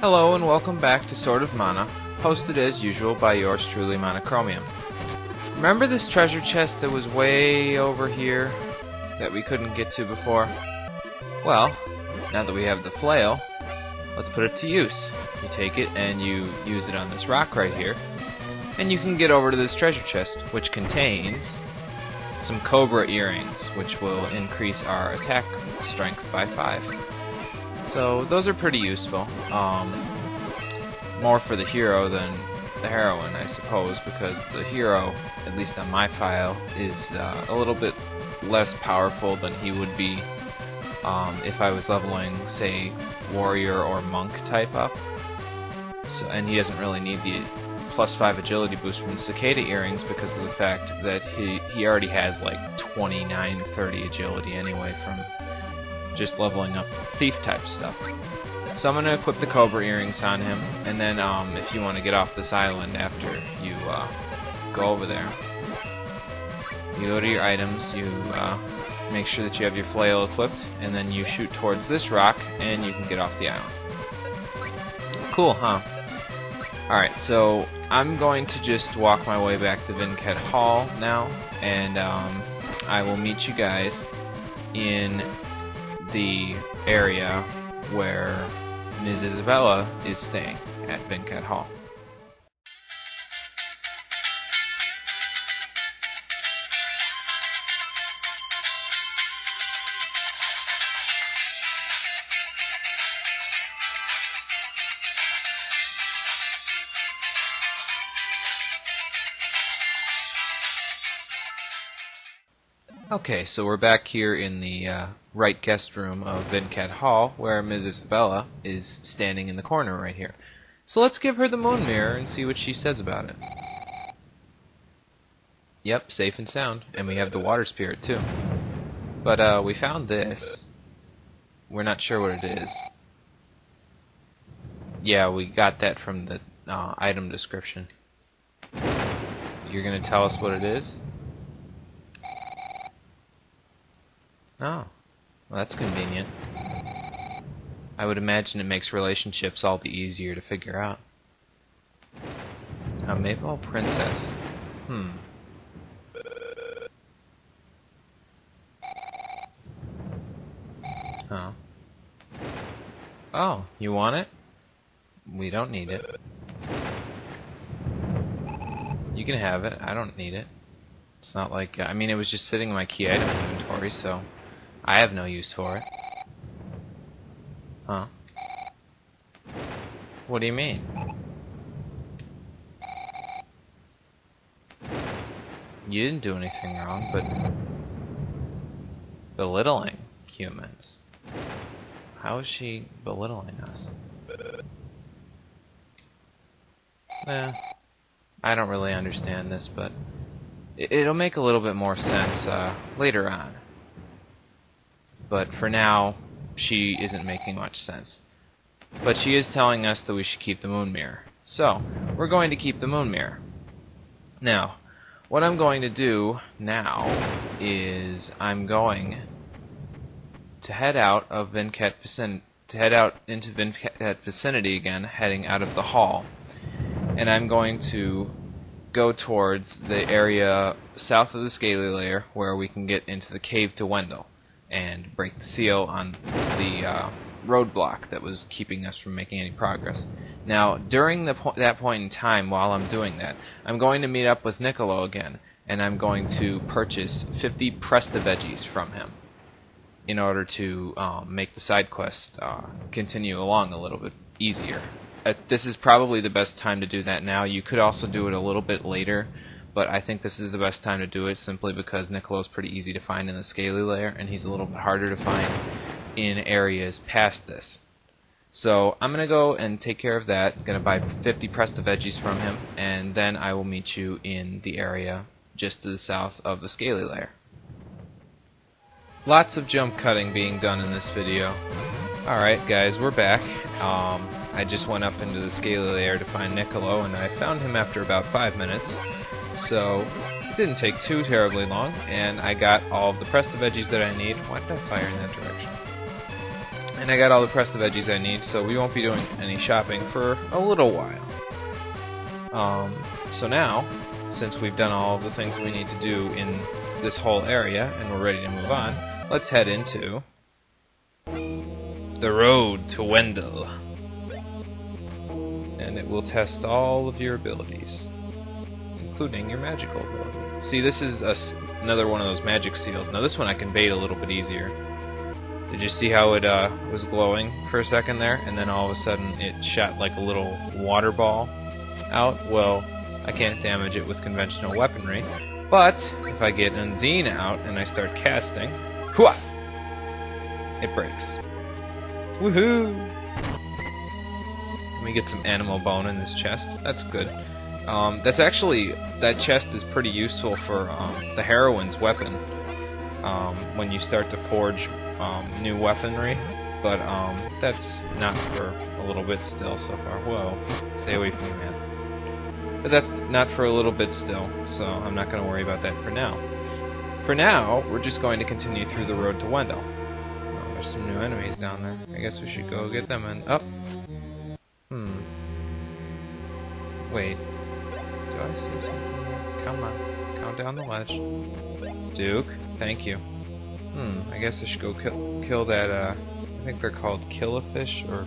Hello and welcome back to Sword of Mana, hosted as usual by yours truly, Monochromium. Remember this treasure chest that was way over here that we couldn't get to before? Well, now that we have the flail, let's put it to use. You take it and you use it on this rock right here, and you can get over to this treasure chest, which contains some cobra earrings, which will increase our attack strength by 5. So those are pretty useful. More for the hero than the heroine, I suppose, because the hero, at least on my file, is a little bit less powerful than he would be if I was leveling, say, warrior or monk type up. So, and he doesn't really need the +5 agility boost from cicada earrings because of the fact that he already has like 29-30 agility anyway from just leveling up thief type stuff. So I'm going to equip the cobra earrings on him, and then if you want to get off this island after you go over there, you go to your items, you make sure that you have your flail equipped, and then you shoot towards this rock and you can get off the island. Cool, huh? Alright, so I'm going to just walk my way back to Vinquette Hall now, and I will meet you guys in the area where Ms. Isabella is staying at Vinquette Hall. Okay, so we're back here in the right guest room of Vinquette Hall, where Ms. Isabella is standing in the corner right here. So let's give her the moon mirror and see what she says about it. Yep, safe and sound. And we have the water spirit too. But we found this. We're not sure what it is. Yeah, we got that from the item description. You're gonna tell us what it is? Oh, well, that's convenient. I would imagine it makes relationships all the easier to figure out. A Mayville princess. Huh. Oh, you want it? We don't need it. You can have it. I don't need it. It's not like... I mean, it was just sitting in my key item inventory, so... I have no use for it. Huh? What do you mean? You didn't do anything wrong, but... belittling humans. How is she belittling us? I don't really understand this, but... it'll make a little bit more sense later on. But for now, she isn't making much sense. But she is telling us that we should keep the moon mirror. So, we're going to keep the moon mirror. Now, what I'm going to do now is I'm going to head out of Vinquette Vicinity, into Vinquette Vicinity again, heading out of the hall. And I'm going to go towards the area south of the scaly layer where we can get into the cave to Wendel and break the seal on the roadblock that was keeping us from making any progress. Now, during that point in time, while I'm doing that, I'm going to meet up with Nikola again, and I'm going to purchase 50 Presta Veggies from him in order to make the side quest continue along a little bit easier. This is probably the best time to do that now. You could also do it a little bit later, but I think this is the best time to do it simply because Nikola's pretty easy to find in the scaly layer, and he's a little bit harder to find in areas past this. So I'm going to go and take care of that. I'm going to buy 50 Presta Veggies from him, and then I will meet you in the area just to the south of the scaly layer. Lots of jump cutting being done in this video. Alright guys, we're back. I just went up into the scaly layer to find Nikola, and I found him after about 5 minutes. So, it didn't take too terribly long, and I got all of the Presta Veggies that I need. Why did I fire in that direction? And I got all the Presta veggies I need, so we won't be doing any shopping for a little while. So now, since we've done all the things we need to do in this whole area, and we're ready to move on, let's head into the road to Wendel. And it will test all of your abilities, including your magical ability. See, this is another one of those magic seals. Now this one I can bait a little bit easier. Did you see how it was glowing for a second there, and then all of a sudden it shot like a little water ball out? Well, I can't damage it with conventional weaponry, but if I get Undine out and I start casting, hooah, it breaks. Woohoo! Let me get some animal bone in this chest. That's good. That chest is pretty useful for the heroine's weapon when you start to forge new weaponry, but that's not for a little bit still so far. Whoa, stay away from me, man. But that's not for a little bit still, so I'm not going to worry about that for now. For now, we're just going to continue through the road to Wendel. Oh, there's some new enemies down there. I guess we should go get them and up. Wait. Do I see something here? Come on. Count down the ledge. Duke, thank you. I guess I should go kill that, I think they're called kill-a-fish, or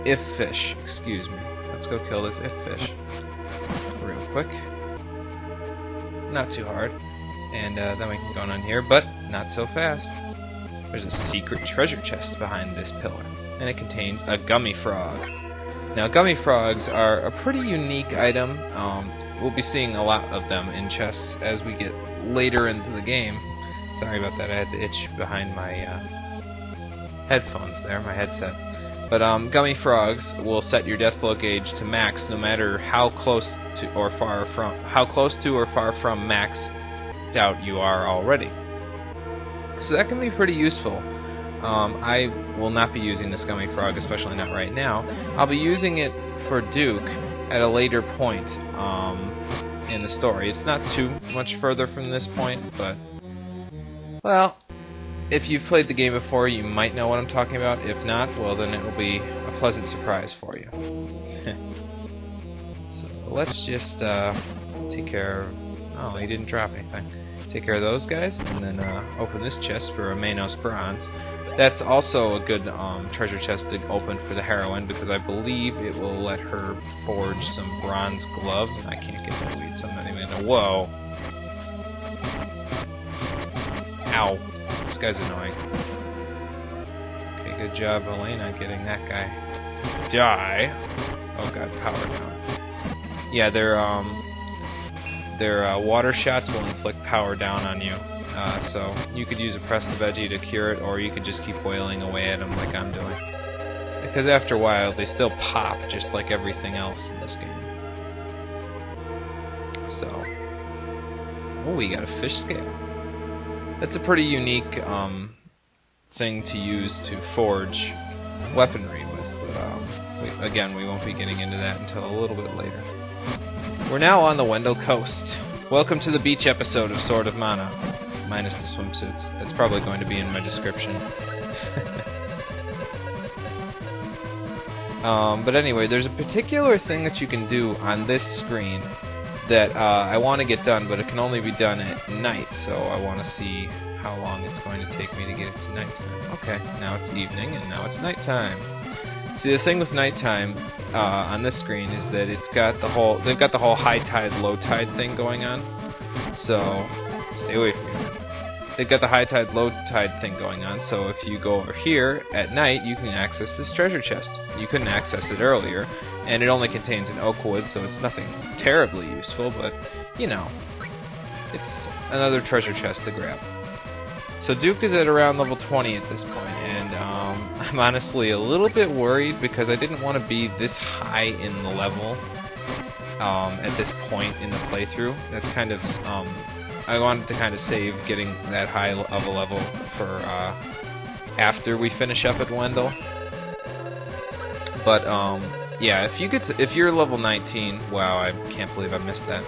if-fish, excuse me. Let's go kill this if-fish real quick. Not too hard. And then we can go on here, but not so fast. There's a secret treasure chest behind this pillar, and it contains a gummy frog. Now, gummy frogs are a pretty unique item. We'll be seeing a lot of them in chests as we get later into the game. Sorry about that, I had to itch behind my headphones there, my headset. But gummy frogs will set your death blow gauge to max no matter how close to or far from maxed out you are already. So that can be pretty useful. I will not be using this gummy frog, especially not right now. I'll be using it for Duke at a later point in the story. It's not too much further from this point, but, well, if you've played the game before, you might know what I'm talking about. If not, well, then it will be a pleasant surprise for you. So let's just take care of... Oh, he didn't drop anything. Take care of those guys, and then open this chest for a Manos bronze. That's also a good treasure chest to open for the heroine, because I believe it will let her forge some bronze gloves. And I can't get the weed, so I'm not even gonna... Whoa! Ow! This guy's annoying. Okay, good job, Elena, getting that guy to die. Oh god, power down. Yeah, their water shots will inflict power down on you. So you could use a Presta Veggie to cure it, or you could just keep wailing away at them like I'm doing. Because after a while, they still pop, just like everything else in this game. So, oh, we got a fish scale. That's a pretty unique thing to use to forge weaponry with. But, again, we won't be getting into that until a little bit later. We're now on the Wendell Coast. Welcome to the beach episode of Sword of Mana. Minus the swimsuits. That's probably going to be in my description. But anyway, there's a particular thing that you can do on this screen that I want to get done, but it can only be done at night, so I want to see how long it's going to take me to get it to nighttime. Okay, now it's evening, and now it's nighttime. See, the thing with nighttime on this screen is that they've got the whole high tide, low tide thing going on. So, stay away from me. They've got the high tide, low tide thing going on, so if you go over here at night, you can access this treasure chest. You couldn't access it earlier, and it only contains an oak wood, so it's nothing terribly useful, but, you know, it's another treasure chest to grab. So Duke is at around level 20 at this point, and I'm honestly a little bit worried because I didn't want to be this high in the level at this point in the playthrough. That's kind of... I wanted to kind of save getting that high of a level for after we finish up at Wendel. But yeah, if you're level 19, wow, I can't believe I missed that.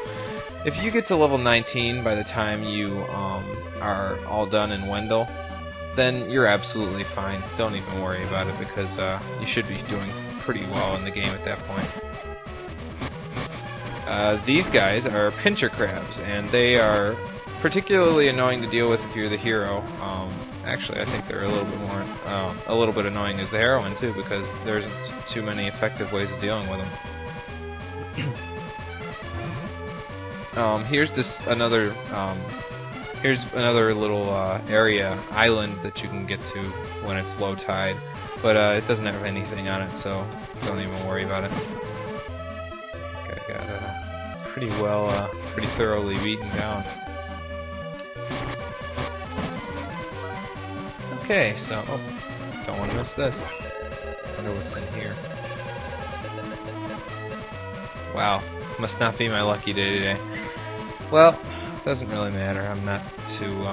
If you get to level 19 by the time you are all done in Wendel, then you're absolutely fine. Don't even worry about it, because you should be doing pretty well in the game at that point. These guys are pincher crabs, and they are particularly annoying to deal with if you're the hero. Actually, I think they're a little bit annoying as the heroine too, because there isn't too many effective ways of dealing with them. Here's another little island that you can get to when it's low tide, but it doesn't have anything on it, so don't even worry about it. Okay, got pretty thoroughly beaten down. Okay, so don't want to miss this. Wonder what's in here. Wow, must not be my lucky day today. Well, doesn't really matter. I'm not too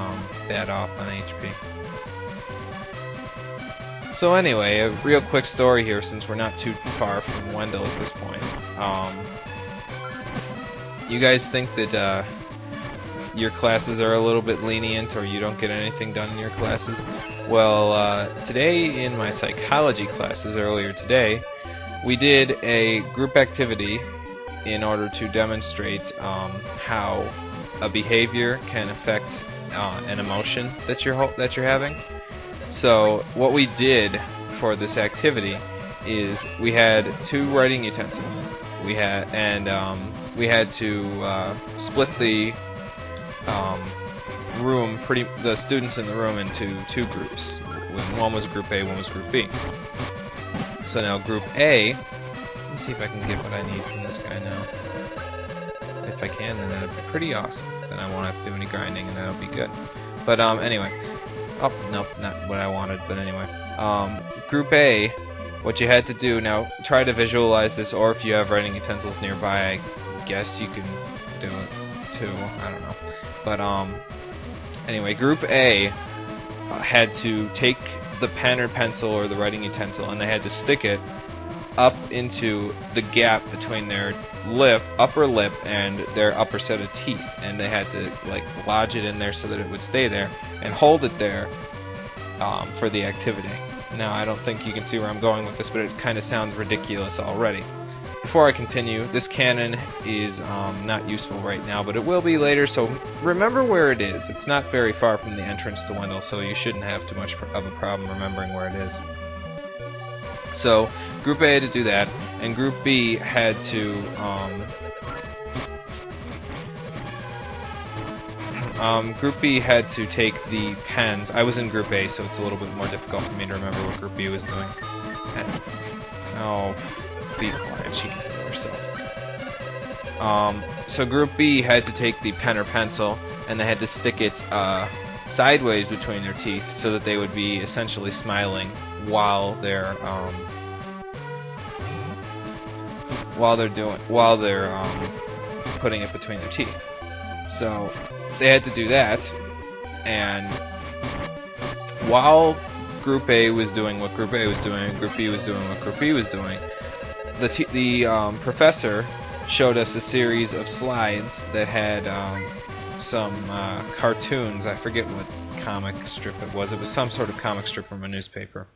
bad off on HP. So anyway, a real quick story here, since we're not too far from Wendell at this point. You guys think that your classes are a little bit lenient, or you don't get anything done in your classes? Well, today in my psychology classes, earlier today, we did a group activity in order to demonstrate how a behavior can affect an emotion that you're having. So what we did for this activity is we had 2 writing utensils. We had to split the the students in the room into 2 groups. One was Group A, one was Group B. So now Group A, let me see if I can get what I need from this guy now. If I can, then that'd be pretty awesome. Then I won't have to do any grinding, and that'll be good. But anyway, nope, not what I wanted. But anyway, Group A, what you had to do now, try to visualize this, or if you have writing utensils nearby, I guess you can do it too. I don't know. But anyway, Group A had to take the pen or pencil or the writing utensil, and they had to stick it up into the gap between their upper lip and their upper set of teeth, and they had to like lodge it in there so that it would stay there and hold it there for the activity. Now, I don't think you can see where I'm going with this, but it kind of sounds ridiculous already. Before I continue, this cannon is not useful right now, but it will be later, so remember where it is. It's not very far from the entrance to Wendell, so you shouldn't have too much of a problem remembering where it is. So, Group A had to do that, and Group B had to Group B had to take the pens. I was in Group A, so it's a little bit more difficult for me to remember what Group B was doing. Oh, be quiet, she can hear herself. So Group B had to take the pen or pencil, and they had to stick it sideways between their teeth so that they would be essentially smiling while they're putting it between their teeth. So they had to do that, and while Group A was doing what Group A was doing, and Group B was doing what Group B was doing, the professor showed us a series of slides that had some cartoons. I forget what comic strip it was. It was some sort of comic strip from a newspaper.